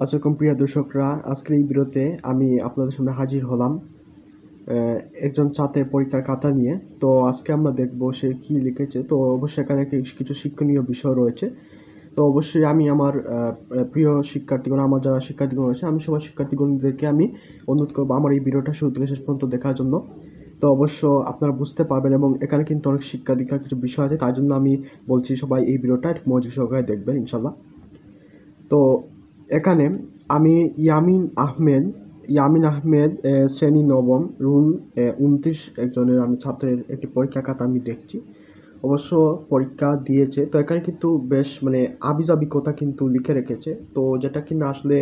আসসালামু প্রিয় দর্শকরা, আজকের এই ভিডিওতে আমি আপনাদের সামনে হাজির হলাম একজন ছাত্রের পরীক্ষার খাতা নিয়ে। তো আজকে আমরা দেখব সে কি লিখেছে। তো অবশ্যই এখানে কিছু শিক্ষণীয় বিষয় রয়েছে। তো অবশ্যই আমি আমার প্রিয় শিক্ষার্থীগণ, আমার যারা শিক্ষার্থীগণ রয়েছে, আমি সবাই শিক্ষার্থীগণদেরকে আমি অনুরোধ করবো আমার এই ভিডিওটা শুরু থেকে শেষ পর্যন্ত দেখার জন্য। তো অবশ্য আপনারা বুঝতে পারবেন, এবং এখানে কিন্তু অনেক শিক্ষা দীক্ষার কিছু বিষয় আছে, তাই জন্য আমি বলছি সবাই এই ভিডিওটা একটু মনোযোগ সহকারে দেখবেন ইনশাল্লাহ। তো এখানে আমি ইয়ামিন আহমেদ, শ্রেণী নবম, রুল 29 একজনের আমি ছাত্রের একটি পরীক্ষা খাতা আমি দেখছি। অবশ্য পরীক্ষা দিয়েছে। তো এখানে কিন্তু বেশ আবিজাবি কথা কিন্তু লিখে রেখেছে, তো যেটা কিনা আসলে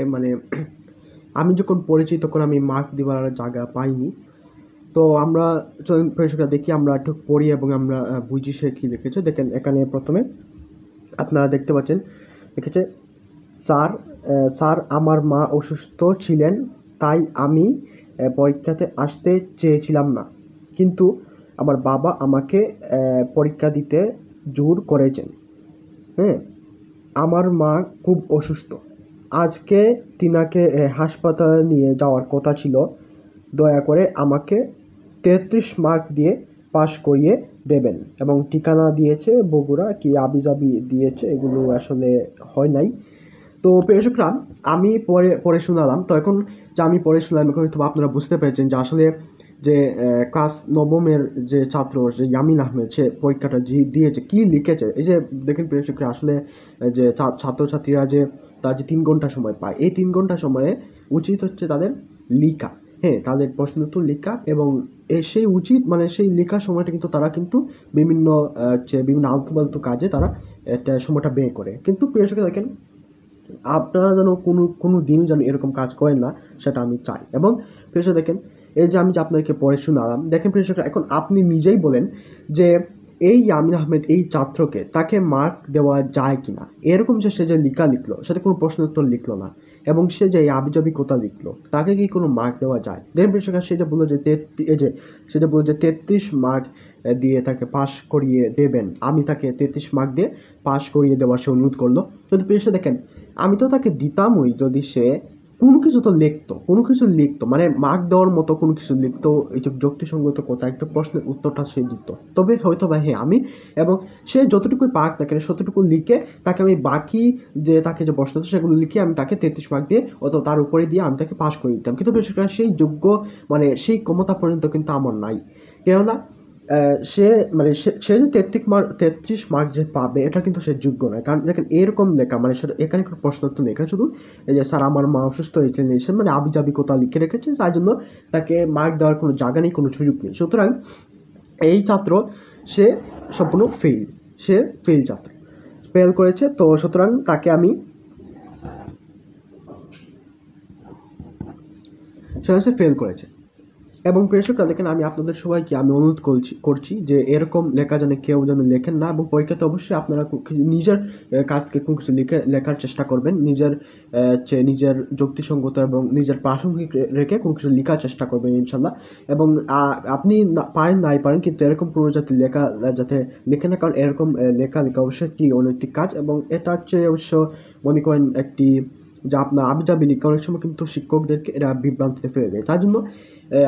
আমি যখন পড়েছি তখন আমি মার্ক দেওয়ার জায়গা পাইনি। তো আমরা পরীক্ষা দেখি, আমরা একটু পড়ি এবং আমরা বুঝি সে কী লিখেছে। দেখেন এখানে প্রথমে আপনারা দেখতে পাচ্ছেন লিখেছে, স্যার স্যার আমার মা অসুস্থ ছিলেন, তাই আমি পরীক্ষাতে আসতে চেয়েছিলাম না, কিন্তু আমার বাবা আমাকে পরীক্ষা দিতে জোর করেছেন। হ্যাঁ, আমার মা খুব অসুস্থ, আজকে তিনাকে হাসপাতালে নিয়ে যাওয়ার কথা ছিল, দয়া করে আমাকে 33 মার্ক দিয়ে পাশ করিয়ে দেবেন। এবং ঠিকানা দিয়েছে বগুড়া, কি আবিজাবি দিয়েছে, এগুলো আসলে হয় নাই। তো প্রিয়শকরা, আমি পড়ে শোনালাম। তো এখন যে আমি পড়ে শোনালাম, এখন হয়তো আপনারা বুঝতে পেরেছেন যে আসলে যে ক্লাস নবমের যে ছাত্র, যে ইয়ামিন আহমেদ, সে পরীক্ষাটা দিয়েছে, কি লিখেছে। এই যে দেখেন প্রিয়শকরা, আসলে যে ছাত্রছাত্রীরা যে তার যে 3 ঘন্টা সময় পায়, এই 3 ঘন্টা সময়ে উচিত হচ্ছে তাদের লিখা। হ্যাঁ, তাদের প্রশ্ন উত্তর লিখা, এবং সেই উচিত সেই লেখার সময়টা কিন্তু তারা কিন্তু বিভিন্ন আলতু ফালতু কাজে তারা একটা সময়টা ব্যয় করে। কিন্তু প্রিয়শকরা দেখেন, আপনারা যেন কোনো দিনও যেন এরকম কাজ করেন না, সেটা আমি চাই। এবং প্রিয়সা দেখেন, এই যে আমি যে আপনাদেরকে পড়ে শোনালাম, দেখেন প্রিয়সা, এখন আপনি নিজেই বলেন যে এই ইয়ামিন আহমেদ এই ছাত্রকে তাকে মার্ক দেওয়া যায় কিনা। এরকম যে সে যে লিখলো, সেটা কোনো প্রশ্ন উত্তর লিখলো না, এবং সে যে আবিজাবি কথা লিখলো, তাকে কি কোনো মার্ক দেওয়া যায়? দেখেন প্রিয়সা, সে যে বললো যে 33 মার্ক দিয়ে তাকে পাশ করিয়ে দেবেন, আমি তাকে 33 মার্ক দিয়ে পাশ করিয়ে দেওয়ার সে অনুরোধ করলো। যদি প্রিয়সা দেখেন, আমি তো তাকে দিতামই যদি সে কোনো কিছু লিখতো, মার্ক দেওয়ার মতো কোনো কিছু লিখতো, এই যে যুক্তিসঙ্গত কথা, একটা প্রশ্নের উত্তরটা সে দিত, তবে হয়তো বা হ্যাঁ আমি, এবং সে যতটুকু পার্ক থাকে ততটুকু লিখে তাকে আমি বাকি যে তাকে যে প্রশ্ন সেগুলো লিখে আমি তাকে 33 মার্ক দিয়ে অথবা তার উপরে দিয়ে আমি তাকে পাস করে দিতাম। কিন্তু বিশেষ করে সেই যোগ্য সেই ক্ষমতা পর্যন্ত কিন্তু আমার নাই। কেননা সে সে যে 33 মার্ক যে পাবে, এটা কিন্তু সে যোগ্য নয়। কারণ দেখেন, এরকম লেখা সেটা এখানে কোনো প্রশ্ন তো নেই, এখানে শুধু এই যে স্যার আমার মা অসুস্থ হয়েছে, আবিজাবি কথা লিখে রেখেছে, তাই জন্য তাকে মার্ক দেওয়ার কোনো জায়গা নেই, কোনো সুযোগ নেই। সুতরাং এই ছাত্র সে সম্পূর্ণ ফেল ছাত্র, ফেল করেছে। তো সুতরাং তাকে আমি সে ফেল করেছে। এবং প্রেক্ষকরা দেখেন, আমি আপনাদের সবাইকে আমি অনুরোধ করছি যে এরকম লেখা যেন কেউ যেন লেখেন না, এবং পরীক্ষাতে অবশ্যই আপনারা নিজের কাছ থেকে কোনো কিছু লেখার চেষ্টা করবেন, নিজের যুক্তিসঙ্গত এবং নিজের প্রাসঙ্গিক রেখে কোনো কিছু লেখার চেষ্টা করবেন ইনশাল্লাহ। এবং আপনি পারেন নাই পারেন, কিন্তু এরকম কোনো যাতে লেখে না, কারণ এরকম লেখা অবশ্যই একটি অনৈতিক কাজ, এবং এটা হচ্ছে অবশ্য মনে করেন একটি যা আপনার আবিজাবি লিখা অনেক সময় কিন্তু শিক্ষকদেরকে এরা বিভ্রান্তিতে ফেলে দেয়। তার জন্য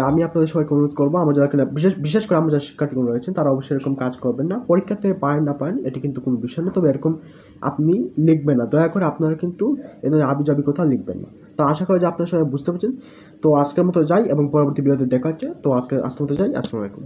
আমি আপনাদের সবাইকে অনুরোধ করবো, আমার যারা কিনা বিশেষ করে আমার যারা শিক্ষার্থীগুলো রয়েছেন, তারা অবশ্যই এরকম কাজ করবেন না। পরীক্ষাতে পারেন না পারেন, এটি কিন্তু কোনো বিষয় না, তবে এরকম আপনি লিখবেন না, দয়া করে আপনারা কিন্তু এদের আবিজাবি কথা লিখবেন না। তো আশা করি যে আপনারা সবাই বুঝতে পারছেন। তো আজকের মতো যাই, এবং পরবর্তী ভিডিওতে দেখা হচ্ছে। তো আজকের মতো যাই। আসসালামু আলাইকুম।